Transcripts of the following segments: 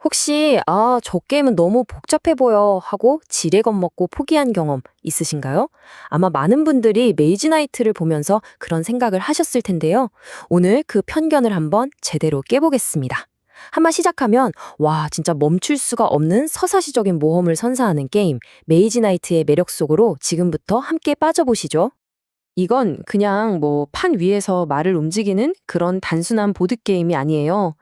혹시 저 게임은 너무 복잡해 보여 하고 지레 겁먹고 포기한 경험 있으신가요? 아마 많은 분들이 메이지 나이트를 보면서 그런 생각을 하셨을 텐데요. 오늘 그 편견을 한번 제대로 깨보겠습니다. 한번 시작하면 와, 진짜 멈출 수가 없는 서사시적인 모험을 선사하는 게임 메이지 나이트의 매력 속으로 지금부터 함께 빠져보시죠. 이건 그냥 판 위에서 말을 움직이는 그런 단순한 보드게임이 아니에요.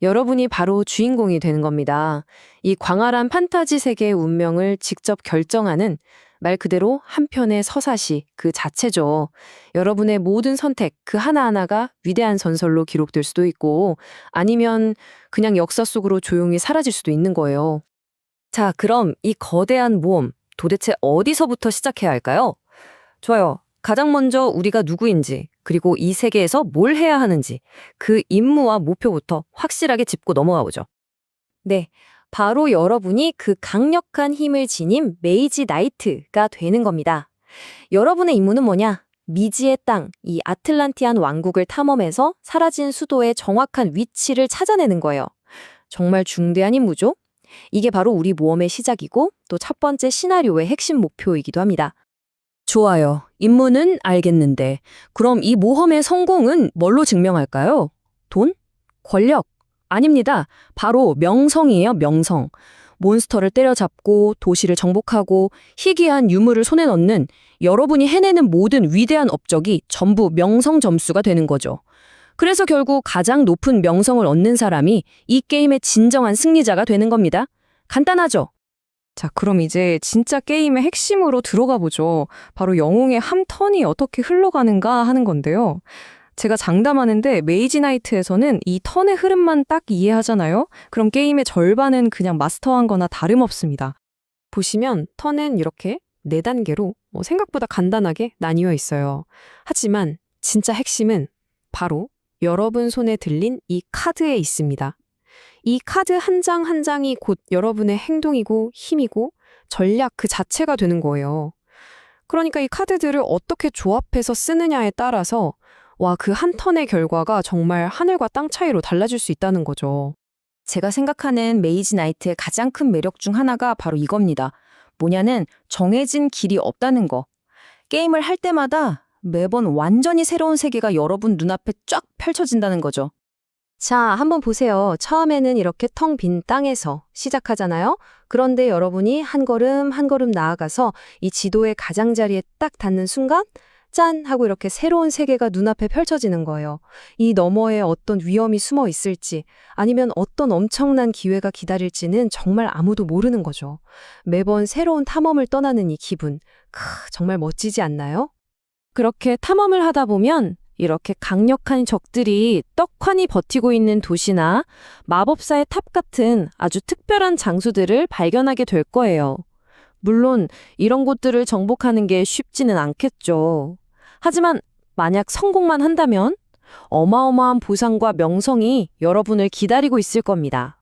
여러분이 바로 주인공이 되는 겁니다. 이 광활한 판타지 세계의 운명을 직접 결정하는 말 그대로 한 편의 서사시 그 자체죠. 여러분의 모든 선택 그 하나하나가 위대한 전설로 기록될 수도 있고 아니면 그냥 역사 속으로 조용히 사라질 수도 있는 거예요. 자, 그럼 이 거대한 모험 도대체 어디서부터 시작해야 할까요? 좋아요. 가장 먼저 우리가 누구인지, 그리고 이 세계에서 뭘 해야 하는지, 그 임무와 목표부터 확실하게 짚고 넘어가 보죠. 네. 바로 여러분이 그 강력한 힘을 지닌 메이지 나이트가 되는 겁니다. 여러분의 임무는 뭐냐? 미지의 땅, 이 아틀란티안 왕국을 탐험해서 사라진 수도의 정확한 위치를 찾아내는 거예요. 정말 중대한 임무죠? 이게 바로 우리 모험의 시작이고 또 첫 번째 시나리오의 핵심 목표이기도 합니다. 좋아요. 임무는 알겠는데, 그럼 이 모험의 성공은 뭘로 증명할까요? 돈? 권력? 아닙니다. 바로 명성이에요, 명성. 몬스터를 때려잡고 도시를 정복하고 희귀한 유물을 손에 넣는 여러분이 해내는 모든 위대한 업적이 전부 명성 점수가 되는 거죠. 그래서 결국 가장 높은 명성을 얻는 사람이 이 게임의 진정한 승리자가 되는 겁니다. 간단하죠? 자, 그럼 이제 진짜 게임의 핵심으로 들어가 보죠. 바로 영웅의 한 턴이 어떻게 흘러가는가 하는 건데요. 제가 장담하는데 메이지 나이트에서는 이 턴의 흐름만 딱 이해하잖아요. 그럼 게임의 절반은 그냥 마스터한 거나 다름없습니다. 보시면 턴은 이렇게 4단계로 생각보다 간단하게 나뉘어 있어요. 하지만 진짜 핵심은 바로 여러분 손에 들린 이 카드에 있습니다. 이 카드 한 장 한 장이 곧 여러분의 행동이고 힘이고 전략 그 자체가 되는 거예요. 그러니까 이 카드들을 어떻게 조합해서 쓰느냐에 따라서 그 한 턴의 결과가 정말 하늘과 땅 차이로 달라질 수 있다는 거죠. 제가 생각하는 메이지 나이트의 가장 큰 매력 중 하나가 바로 이겁니다. 뭐냐는 정해진 길이 없다는 거. 게임을 할 때마다 매번 완전히 새로운 세계가 여러분 눈앞에 쫙 펼쳐진다는 거죠. 자, 한번 보세요. 처음에는 이렇게 텅 빈 땅에서 시작하잖아요. 그런데 여러분이 한 걸음 한 걸음 나아가서 이 지도의 가장자리에 딱 닿는 순간 짠! 하고 이렇게 새로운 세계가 눈앞에 펼쳐지는 거예요. 이 너머에 어떤 위험이 숨어 있을지 아니면 어떤 엄청난 기회가 기다릴지는 정말 아무도 모르는 거죠. 매번 새로운 탐험을 떠나는 이 기분. 정말 멋지지 않나요? 그렇게 탐험을 하다 보면 이렇게 강력한 적들이 떡하니 버티고 있는 도시나 마법사의 탑 같은 아주 특별한 장소들을 발견하게 될 거예요. 물론 이런 곳들을 정복하는 게 쉽지는 않겠죠. 하지만 만약 성공만 한다면 어마어마한 보상과 명성이 여러분을 기다리고 있을 겁니다.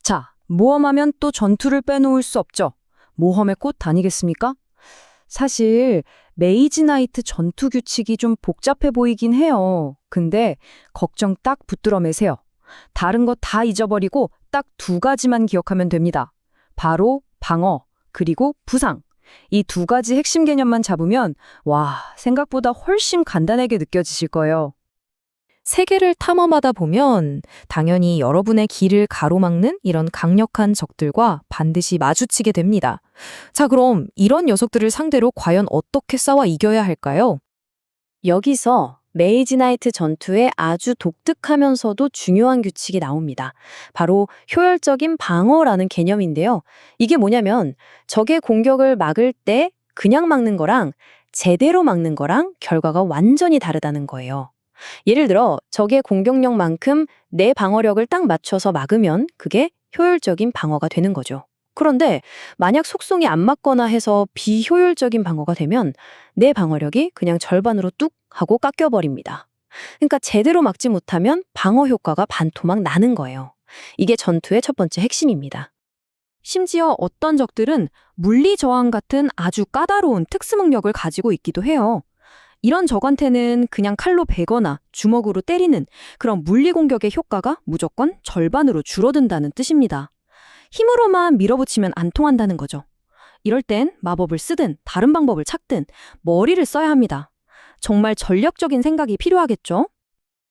자, 모험하면 또 전투를 빼놓을 수 없죠. 모험의 꽃 아니겠습니까? 사실 메이지 나이트 전투 규칙이 좀 복잡해 보이긴 해요. 근데 걱정 딱 붙들어 매세요. 다른 거 다 잊어버리고 딱 2가지만 기억하면 됩니다. 바로 방어, 그리고 부상. 이 2가지 핵심 개념만 잡으면 생각보다 훨씬 간단하게 느껴지실 거예요. 세계를 탐험하다 보면 당연히 여러분의 길을 가로막는 이런 강력한 적들과 반드시 마주치게 됩니다. 자, 그럼 이런 녀석들을 상대로 과연 어떻게 싸워 이겨야 할까요? 여기서 메이지 나이트 전투에 아주 독특하면서도 중요한 규칙이 나옵니다. 바로 효율적인 방어라는 개념인데요. 이게 뭐냐면 적의 공격을 막을 때 그냥 막는 거랑 제대로 막는 거랑 결과가 완전히 다르다는 거예요. 예를 들어 적의 공격력만큼 내 방어력을 딱 맞춰서 막으면 그게 효율적인 방어가 되는 거죠. 그런데 만약 속성이 안 맞거나 해서 비효율적인 방어가 되면 내 방어력이 그냥 절반으로 뚝 하고 깎여버립니다. 그러니까 제대로 막지 못하면 방어 효과가 반토막 나는 거예요. 이게 전투의 첫 번째 핵심입니다. 심지어 어떤 적들은 물리 저항 같은 아주 까다로운 특수 능력을 가지고 있기도 해요. 이런 적한테는 그냥 칼로 베거나 주먹으로 때리는 그런 물리 공격의 효과가 무조건 절반으로 줄어든다는 뜻입니다. 힘으로만 밀어붙이면 안 통한다는 거죠. 이럴 땐 마법을 쓰든 다른 방법을 찾든 머리를 써야 합니다. 정말 전략적인 생각이 필요하겠죠?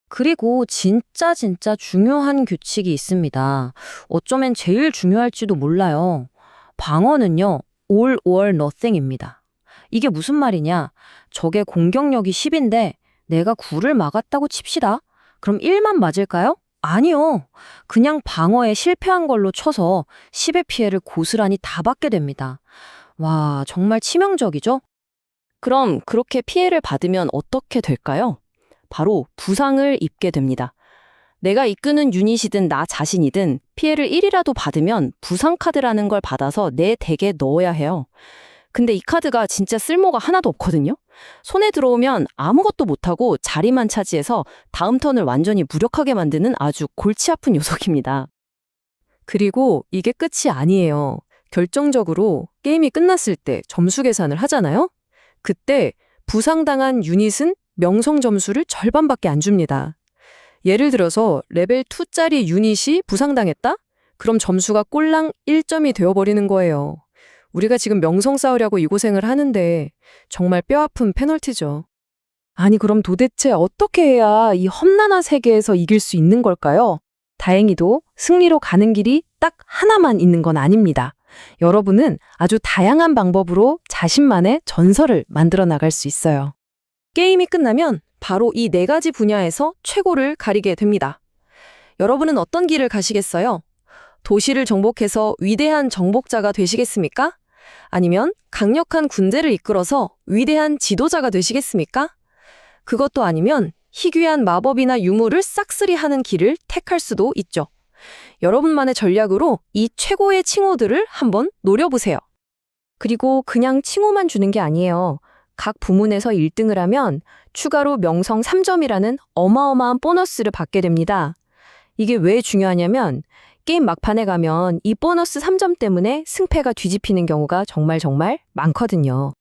그리고 진짜 중요한 규칙이 있습니다. 어쩌면 제일 중요할지도 몰라요. 방어는요, all or nothing입니다. 이게 무슨 말이냐? 적의 공격력이 10인데 내가 9를 막았다고 칩시다. 그럼 1만 맞을까요? 아니요. 그냥 방어에 실패한 걸로 쳐서 10의 피해를 고스란히 다 받게 됩니다. 와, 정말 치명적이죠? 그럼 그렇게 피해를 받으면 어떻게 될까요? 바로 부상을 입게 됩니다. 내가 이끄는 유닛이든 나 자신이든 피해를 1이라도 받으면 부상 카드라는 걸 받아서 내 덱에 넣어야 해요. 근데 이 카드가 진짜 쓸모가 하나도 없거든요. 손에 들어오면 아무것도 못하고 자리만 차지해서 다음 턴을 완전히 무력하게 만드는 아주 골치 아픈 녀석입니다. 그리고 이게 끝이 아니에요. 결정적으로 게임이 끝났을 때 점수 계산을 하잖아요. 그때 부상당한 유닛은 명성 점수를 절반밖에 안 줍니다. 예를 들어서 레벨 2짜리 유닛이 부상당했다? 그럼 점수가 꼴랑 1점이 되어버리는 거예요. 우리가 지금 명성 쌓으려고 이 고생을 하는데 정말 뼈아픈 페널티죠. 아니 그럼 도대체 어떻게 해야 이 험난한 세계에서 이길 수 있는 걸까요? 다행히도 승리로 가는 길이 딱 하나만 있는 건 아닙니다. 여러분은 아주 다양한 방법으로 자신만의 전설을 만들어 나갈 수 있어요. 게임이 끝나면 바로 이 4가지 분야에서 최고를 가리게 됩니다. 여러분은 어떤 길을 가시겠어요? 도시를 정복해서 위대한 정복자가 되시겠습니까? 아니면 강력한 군대를 이끌어서 위대한 지도자가 되시겠습니까? 그것도 아니면 희귀한 마법이나 유물을 싹쓸이하는 길을 택할 수도 있죠. 여러분만의 전략으로 이 최고의 칭호들을 한번 노려보세요. 그리고 그냥 칭호만 주는 게 아니에요. 각 부문에서 1등을 하면 추가로 명성 3점이라는 어마어마한 보너스를 받게 됩니다. 이게 왜 중요하냐면 게임 막판에 가면 이 보너스 3점 때문에 승패가 뒤집히는 경우가 정말 많거든요.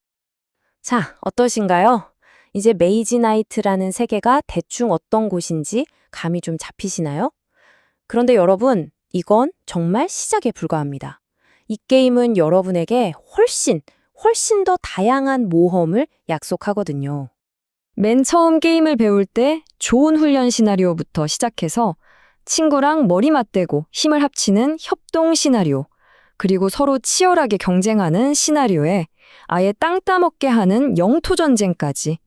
자, 어떠신가요? 이제 메이지 나이트라는 세계가 대충 어떤 곳인지 감이 좀 잡히시나요? 그런데 여러분, 이건 정말 시작에 불과합니다. 이 게임은 여러분에게 훨씬 더 다양한 모험을 약속하거든요. 맨 처음 게임을 배울 때 좋은 훈련 시나리오부터 시작해서 친구랑 머리 맞대고 힘을 합치는 협동 시나리오, 그리고 서로 치열하게 경쟁하는 시나리오에 아예 땅 따먹게 하는 영토 전쟁까지.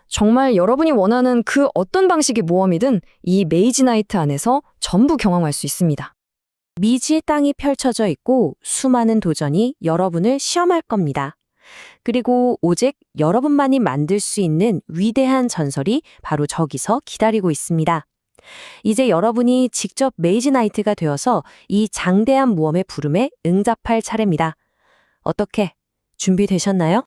정말 여러분이 원하는 그 어떤 방식의 모험이든 이 메이지 나이트 안에서 전부 경험할 수 있습니다. 미지의 땅이 펼쳐져 있고 수많은 도전이 여러분을 시험할 겁니다. 그리고 오직 여러분만이 만들 수 있는 위대한 전설이 바로 저기서 기다리고 있습니다. 이제 여러분이 직접 메이지 나이트가 되어서 이 장대한 모험의 부름에 응답할 차례입니다. 어떻게 준비되셨나요?